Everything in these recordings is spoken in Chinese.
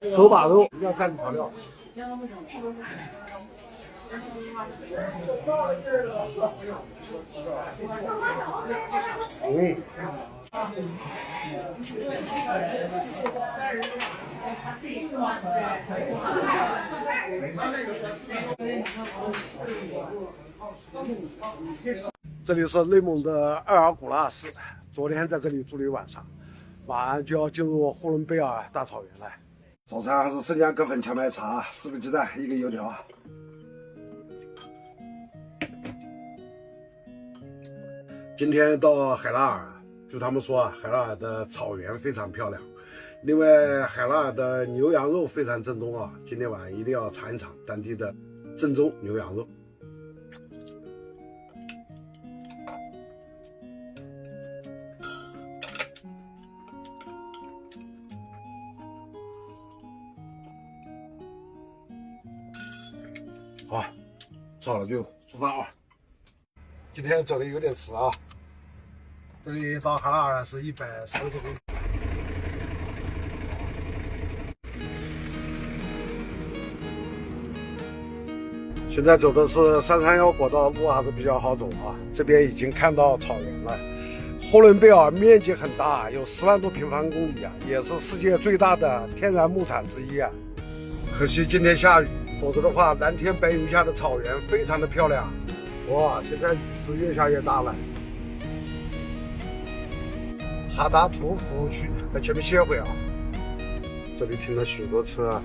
手把肉一定要蘸着调料。这里是内蒙的额尔古纳市，昨天在这里住了一晚上，马上就要进入呼伦贝尔大草原了。早餐还是生姜葛粉荞麦茶，4个鸡蛋，1个油条。今天到海拉尔，据他们说海拉尔的草原非常漂亮。另外，海拉尔的牛羊肉非常正宗啊！今天晚上一定要尝一尝当地的正宗牛羊肉。好，吃好了就出发啊！今天走的有点迟啊，这里到海拉尔是130多公里。现在走的是331国道，路还是比较好走啊。这边已经看到草原了。呼伦贝尔面积很大，有10万多平方公里啊，也是世界最大的天然牧场之一啊。可惜今天下雨，否则的话，蓝天白云下的草原非常的漂亮。哇，现在雨是越下越大了。哈达图服务区在前面歇会啊，这里停了许多车，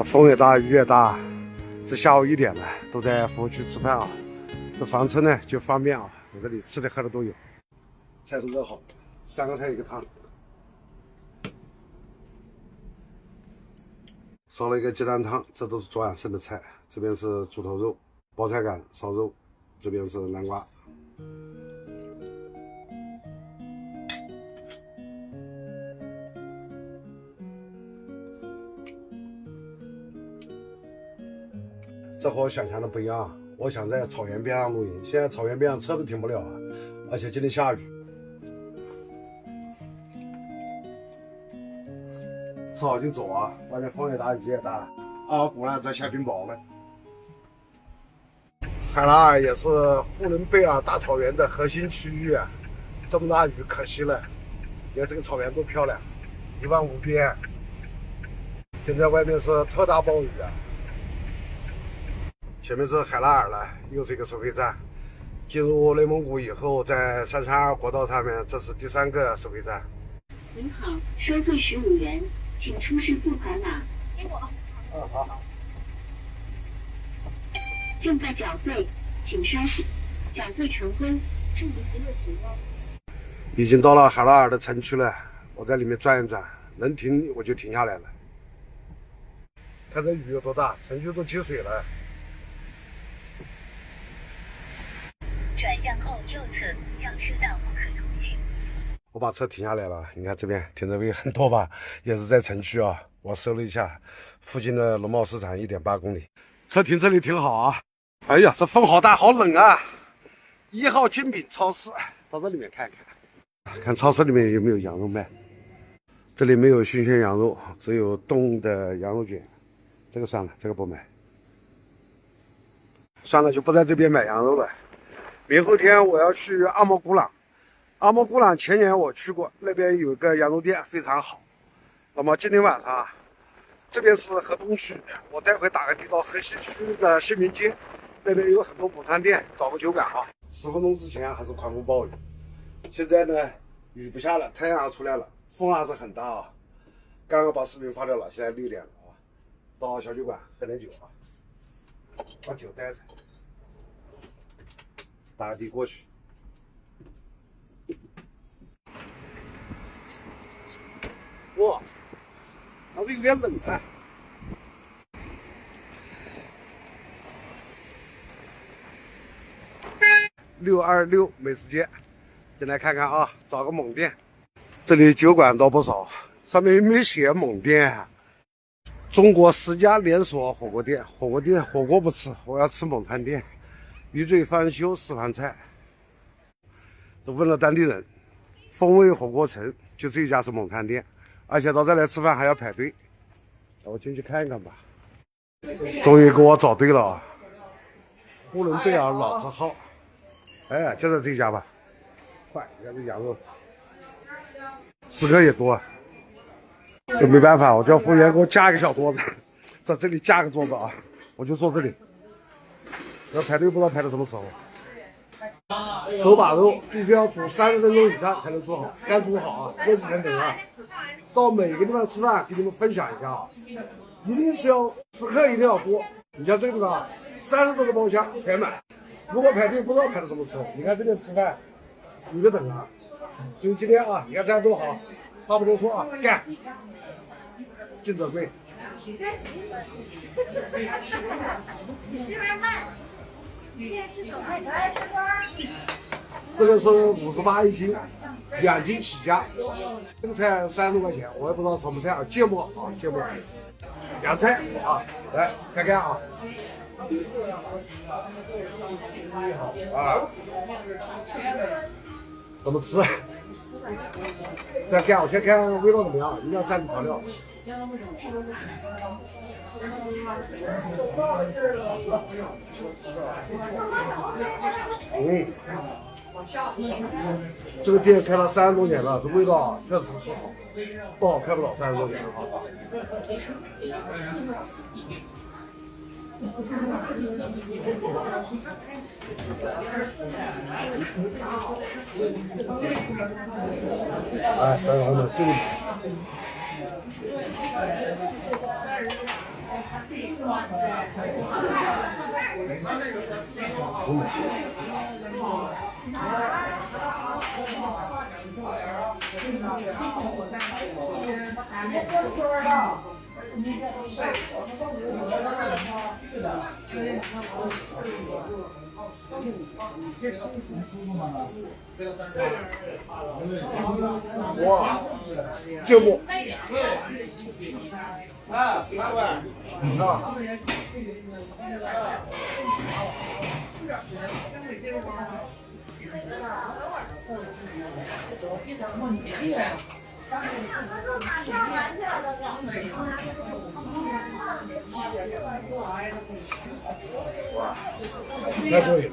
风也大，雨也大。这下午1点了，都在服务区吃饭啊。这房车呢就方便啊，在这里吃的喝的都有。菜都热好了，3个菜1个汤。烧了一个鸡蛋汤，这都是昨晚剩的菜。这边是猪头肉、包菜杆、烧肉，这边是南瓜。这和我想象的不一样，我想在草原边上露营，现在草原边上车都停不了啊，而且今天下雨。吃好就走啊，外面风也大，雨也大。额尔古纳在下冰雹了。海拉尔也是呼伦贝尔大草原的核心区域啊，这么大雨可惜了。你看这个草原多漂亮，一望无边。现在外面是特大暴雨啊。前面是海拉尔了，又是一个收费站。进入内蒙古以后，在332国道上面，这是第3个收费站。您好，收费15元，请出示付款码。给我。好。正在缴费，请稍息。缴费成功，祝您一路平安。已经到了海拉尔的城区了，我在里面转一转，能停我就停下来了。看这雨有多大，城区都积水了。转向后右侧向车道不可通行。我把车停下来了，你看这边停车位很多吧，也是在城区啊。我搜了一下，附近的农贸市场1.8公里，车停这里挺好啊。哎呀，这风好大，好冷啊！1号精品超市，到这里面看看，看超市里面有没有羊肉卖。这里没有新鲜羊肉，只有冻的羊肉卷，这个算了，这个不买。算了，就不在这边买羊肉了。明后天我要去阿莫古朗，阿莫古朗前年我去过，那边有个羊肉店非常好。那么今天晚上，这边是河东区，我待会打个的到河西区的新民街，那边有很多补餐店，找个酒馆啊。10分钟之前还是狂风暴雨，现在呢雨不下了，太阳出来了，风还是很大啊。刚刚把视频发掉了，现在6点了啊，到小酒馆喝点酒啊，把酒带着。打个的过去。哇，还是有点冷啊。626美食街，进来看看啊，找个猛店。这里酒馆倒不少，上面有没有写猛店啊？中国10家连锁火锅店，火锅不吃，我要吃猛餐店。鱼醉翻修私房菜，这问了当地人，风味火锅城就这家是猛餐店，而且到这来吃饭还要排队。我进去看一看吧。终于给我找对了啊！呼伦贝尔老字号，哎，就在这家吧。快，你看这羊肉，食客也多，就没办法，我叫服务员给我加一个小桌子，在这里加个桌子啊，我就坐这里。要排队不知道排到什么时候。手把肉必须要煮30分钟以上才能做好，干煮好啊，热气腾腾啊！到每个地方吃饭，给你们分享一下啊，一定是要食客一定要多。你像这个地方30多个包厢全满，如果排队不知道排到什么时候。你看这边吃饭有的等啊，所以今天啊，你看这样多好，话不多说啊，干！进者贵。这个是58一斤，2斤起价。这个菜30多块钱，我也不知道什么菜啊，芥末啊，芥末。凉菜啊，来看看啊。啊，怎么吃？再干，我先看味道怎么样，一定要蘸调料。这个店开了30多年了，这味道确实是好，不好开不了30多年了啊。哎，再往后这个。哇，芥末。啊，哇，太贵了。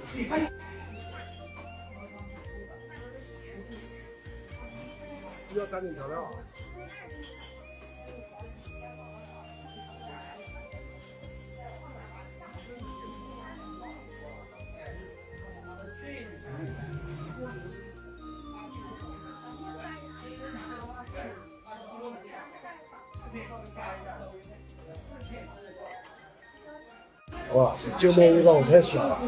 要沾点调料啊。哇，这芥末味道太香了。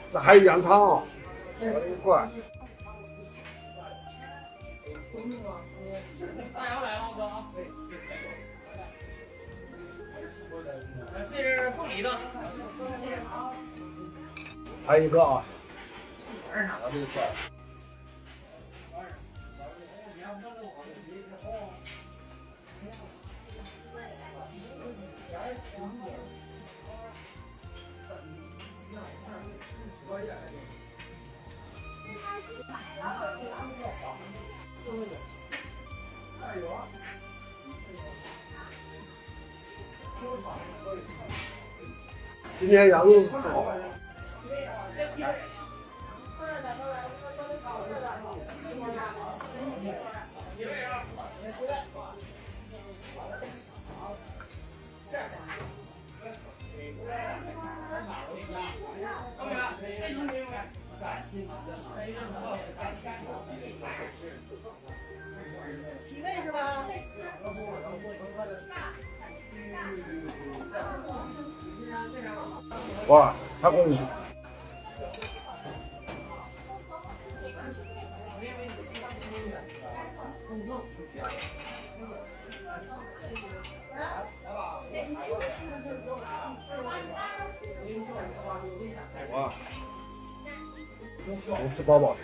这还有羊汤哦，我的一罐。这是凤梨的。还有一个啊。二哪个这个蒜？今天羊肉是吃好了。7位是吧？哇，太过瘾！哇，能吃饱饱的。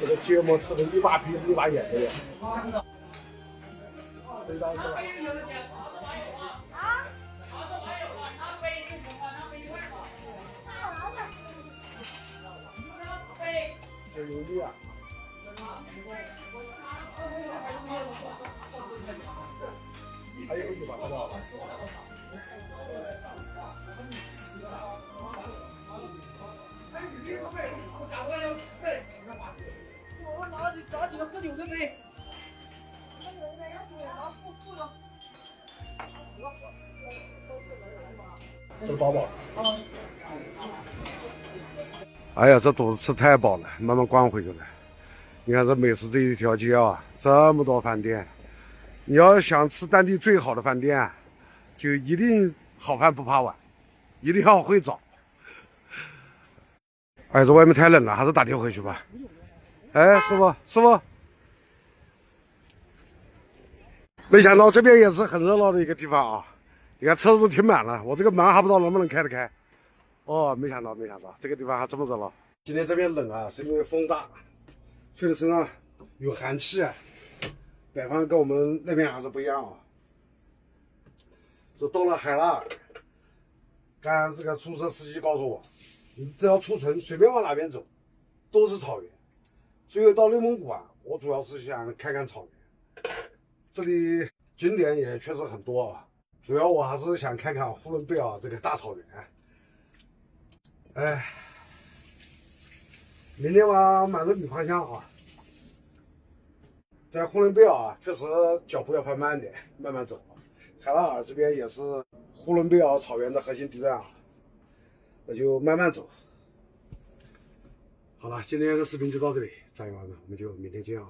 这个芥末吃的一把鼻子一把眼的。这有力啊！还有一把看到了。我拿几个喝酒的杯。吃饱饱。哎呀，这肚子吃太饱了，慢慢逛回去了。你看这美食这一条街啊，这么多饭店，你要想吃当地最好的饭店，就一定好饭不怕晚，一定要会找。哎，这外面太冷了，还是打车回去吧。哎，师傅，没想到这边也是很热闹的一个地方啊！你看车子都停满了，我这个门还不知道能不能开得开。哦，没想到，这个地方还这么热闹。今天这边冷啊，是因为风大，吹的身上有寒气啊。北方跟我们那边还是不一样啊。这到了海拉尔，刚这个出租车司机告诉我，你只要出城，随便往哪边走，都是草原。所以到内蒙古啊，我主要是想看看草原。这里景点也确实很多啊，主要我还是想看看呼伦贝尔这个大草原。哎，明天晚满着雨方向啊，在呼伦贝尔啊，确实脚步要放慢点，慢慢走。海拉尔这边也是呼伦贝尔草原的核心地段啊，那就慢慢走。好了，今天的视频就到这里，战友们，我们就明天见啊。